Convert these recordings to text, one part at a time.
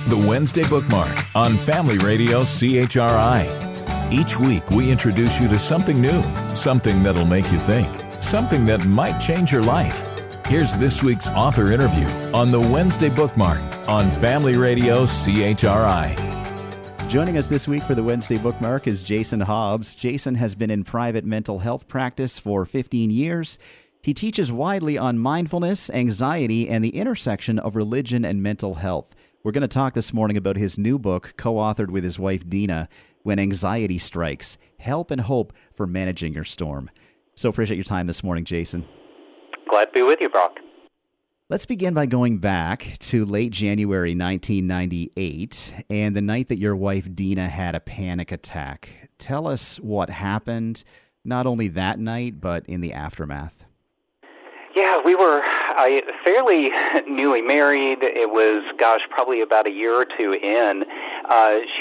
The Wednesday Bookmark on Family Radio CHRI. Each week we introduce you to something new, something that'll make you think, something that might change your life. Here's this week's author interview on the Wednesday Bookmark on Family Radio CHRI. Joining us this week for the Wednesday Bookmark is Jason Hobbs. Jason has been in private mental health practice for 15 years. He teaches widely on mindfulness, anxiety, and the intersection of religion and mental health. We're going to talk this morning about his new book, co-authored with his wife Dina, When Anxiety Strikes, Help and Hope for Managing Your Storm. So appreciate your time this morning, Jason. Glad to be with you, Brock. Let's begin by going back to late January 1998 and the night that your wife Dina had a panic attack. Tell us what happened, not only that night, but in the aftermath. Yeah, we were fairly newly married. It was, probably about a year or two in.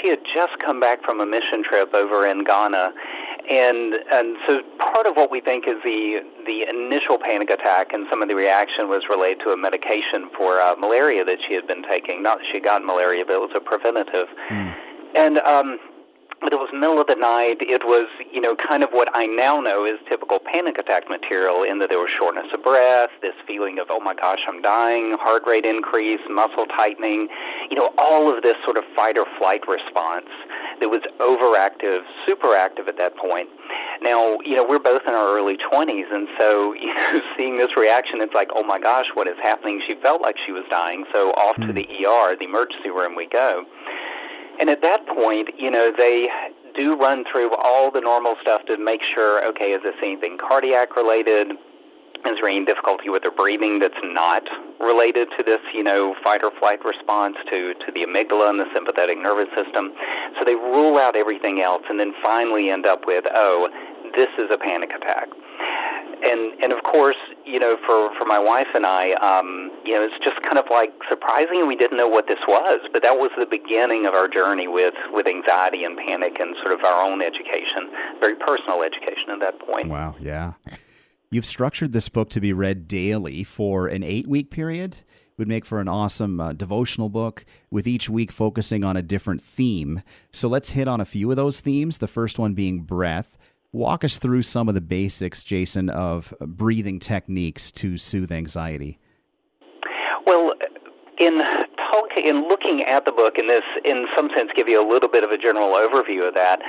She had just come back from a mission trip over in Ghana. And so part of what we think is the initial panic attack and some of the reaction was related to a medication for malaria that she had been taking. Not that she got malaria, but it was a preventative. And but it was middle of the night. It was, kind of what I now know is typical panic attack material in that there was shortness of breath, this feeling of, oh my gosh, I'm dying, heart rate increase, muscle tightening, all of this sort of fight or flight response that was overactive, super active at that point. Now, we're both in our early 20s, and so, seeing this reaction, it's like, oh my gosh, what is happening? She felt like she was dying, so off to the ER, the emergency room we go. And at that point, they do run through all the normal stuff to make sure, okay, is this anything cardiac related? Is there any difficulty with her breathing that's not related to this, fight or flight response to the amygdala and the sympathetic nervous system? So they rule out everything else and then finally end up with, oh, this is a panic attack. And of course, for my wife and I, it's just kind of like surprising, and we didn't know what this was. But that was the beginning of our journey with anxiety and panic and sort of our own education, very personal education at that point. Wow, yeah. You've structured this book to be read daily for an 8-week period. It would make for an awesome devotional book with each week focusing on a different theme. So let's hit on a few of those themes, the first one being breath. Walk us through some of the basics, Jason, of breathing techniques to soothe anxiety. Well, in looking at the book, and this, in some sense, give you a little bit of a general overview of that,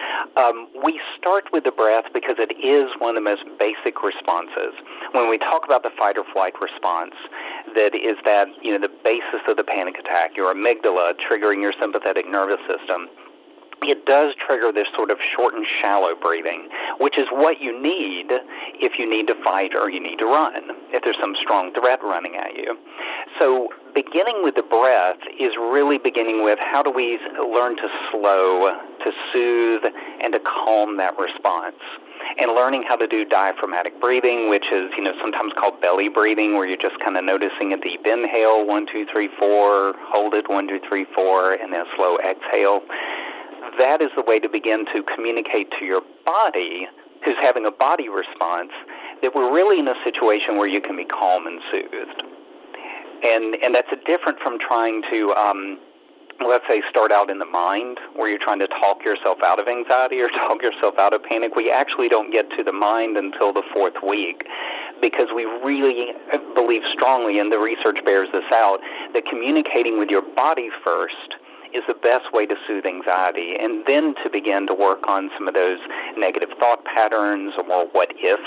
we start with the breath because it is one of the most basic responses. When we talk about the fight or flight response, that is the basis of the panic attack, your amygdala triggering your sympathetic nervous system. It does trigger this sort of short and shallow breathing, which is what you need if you need to fight or you need to run, if there's some strong threat running at you. So beginning with the breath is really beginning with how do we learn to slow, to soothe, and to calm that response. And learning how to do diaphragmatic breathing, which is, sometimes called belly breathing, where you're just kind of noticing a deep inhale, 1, 2, 3, 4, hold it, 1, 2, 3, 4, and then a slow exhale. That is the way to begin to communicate to your body, who's having a body response, that we're really in a situation where you can be calm and soothed. And that's different from trying to, let's say, start out in the mind, where you're trying to talk yourself out of anxiety or talk yourself out of panic. We actually don't get to the mind until the 4th week, because we really believe strongly, and the research bears this out, that communicating with your body first is the best way to soothe anxiety, and then to begin to work on some of those negative thought patterns or more what-if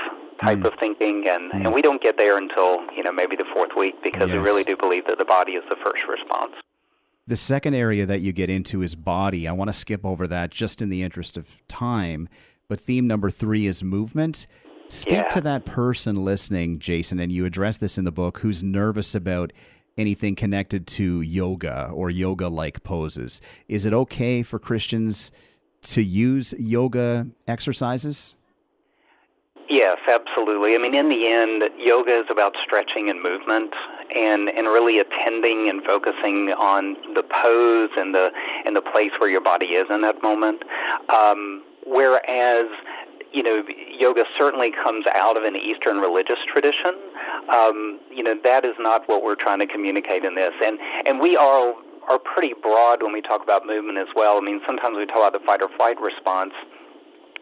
type of thinking, and we don't get there until, maybe the 4th week, because we really do believe that the body is the first response. The second area that you get into is body. I want to skip over that just in the interest of time, but theme number 3 is movement. Speak to that person listening, Jason, and you address this in the book, who's nervous about anything connected to yoga or yoga-like poses. Is it okay for Christians to use yoga exercises? Yes, absolutely. I mean, in the end, yoga is about stretching and movement, and really attending and focusing on the pose and the place where your body is in that moment. Whereas, yoga certainly comes out of an Eastern religious tradition. That is not what we're trying to communicate in this. And we are are pretty broad when we talk about movement as well. I mean, sometimes we talk about the fight or flight response.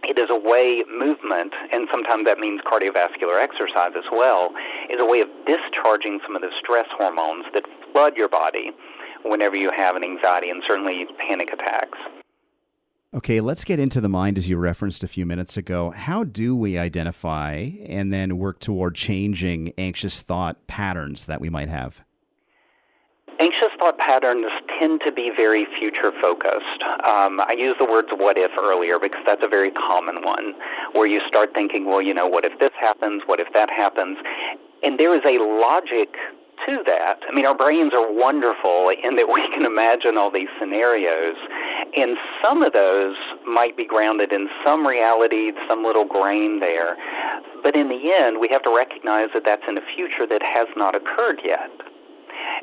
It is a way, movement, and sometimes that means cardiovascular exercise as well, is a way of discharging some of the stress hormones that flood your body whenever you have an anxiety and certainly panic attacks. Okay, let's get into the mind as you referenced a few minutes ago. How do we identify and then work toward changing anxious thought patterns that we might have? Anxious thought patterns tend to be very future-focused. I used the words what if earlier because that's a very common one, where you start thinking, well, what if this happens? What if that happens? And there is a logic to that. I mean, our brains are wonderful in that we can imagine all these scenarios, and some of those might be grounded in some reality, some little grain there. But in the end, we have to recognize that that's in a future that has not occurred yet.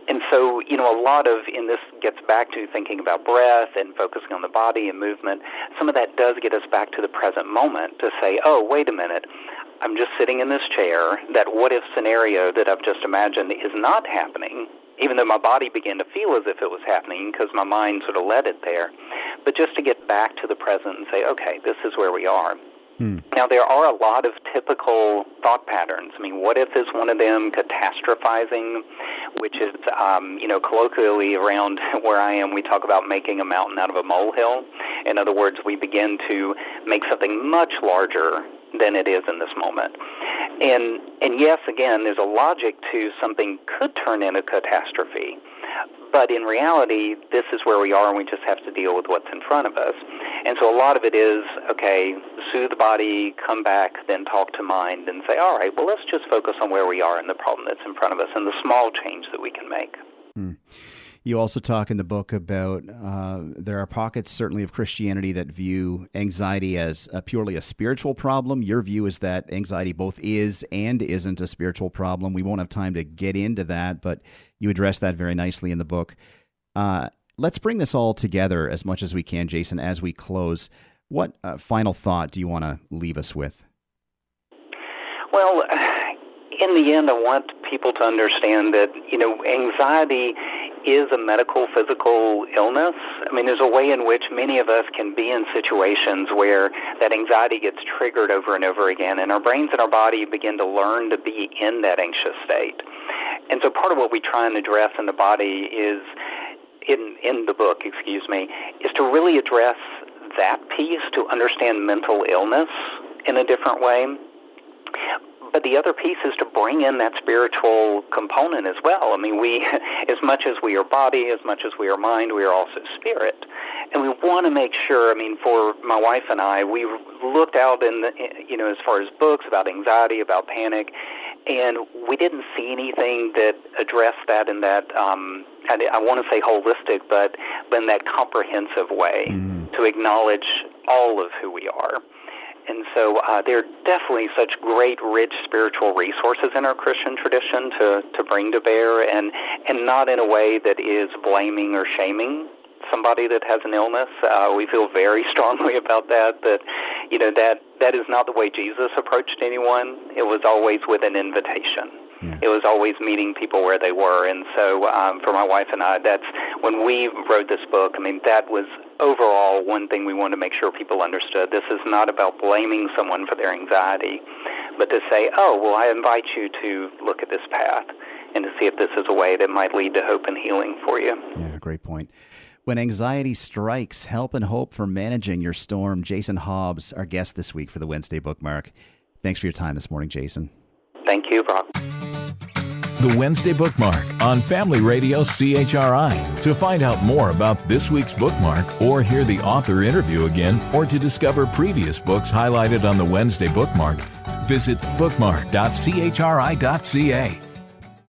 And so, a lot of, and this gets back to thinking about breath and focusing on the body and movement, some of that does get us back to the present moment to say, oh, wait a minute, I'm just sitting in this chair. That what-if scenario that I've just imagined is not happening, even though my body began to feel as if it was happening because my mind sort of led it there. But just to get back to the present and say, okay, this is where we are. Now, there are a lot of typical thought patterns. I mean, what if is one of them, catastrophizing, which is, colloquially around where I am, we talk about making a mountain out of a molehill. In other words, we begin to make something much larger than it is in this moment. And yes, again, there's a logic to something could turn into catastrophe. But in reality, this is where we are, and we just have to deal with what's in front of us. And so a lot of it is, okay, soothe the body, come back, then talk to mind, and say, all right, well, let's just focus on where we are and the problem that's in front of us and the small change that we can make. You also talk in the book about there are pockets, certainly, of Christianity that view anxiety as purely a spiritual problem. Your view is that anxiety both is and isn't a spiritual problem. We won't have time to get into that, but you address that very nicely in the book. Let's bring this all together as much as we can, Jason, as we close. What final thought do you want to leave us with? Well, in the end, I want people to understand that, anxiety is a medical, physical illness. I mean, there's a way in which many of us can be in situations where that anxiety gets triggered over and over again, and our brains and our body begin to learn to be in that anxious state. And so part of what we try and address in the body is, in the book, is to really address that piece, to understand mental illness in a different way. But the other piece is to bring in that spiritual component as well. I mean, we, as much as we are body, as much as we are mind, we are also spirit. And we want to make sure, I mean, for my wife and I, we looked out as far as books about anxiety, about panic, and we didn't see anything that addressed that in that, I want to say holistic, but in that comprehensive way to acknowledge all of who we are. And so there are definitely such great, rich spiritual resources in our Christian tradition to bring to bear, and not in a way that is blaming or shaming somebody that has an illness. We feel very strongly about that is not the way Jesus approached anyone. It was always with an invitation. Yeah. It was always meeting people where they were. And so for my wife and I, that's when we wrote this book, I mean, that was overall one thing we wanted to make sure people understood. This is not about blaming someone for their anxiety, but to say, oh, well, I invite you to look at this path and to see if this is a way that might lead to hope and healing for you. Yeah, great point. When anxiety strikes, help and hope for managing your storm. Jason Hobbs, our guest this week for the Wednesday Bookmark. Thanks for your time this morning, Jason. Thank you, Brock. The Wednesday Bookmark on Family Radio CHRI. To find out more about this week's bookmark or hear the author interview again or to discover previous books highlighted on the Wednesday Bookmark, visit bookmark.chri.ca.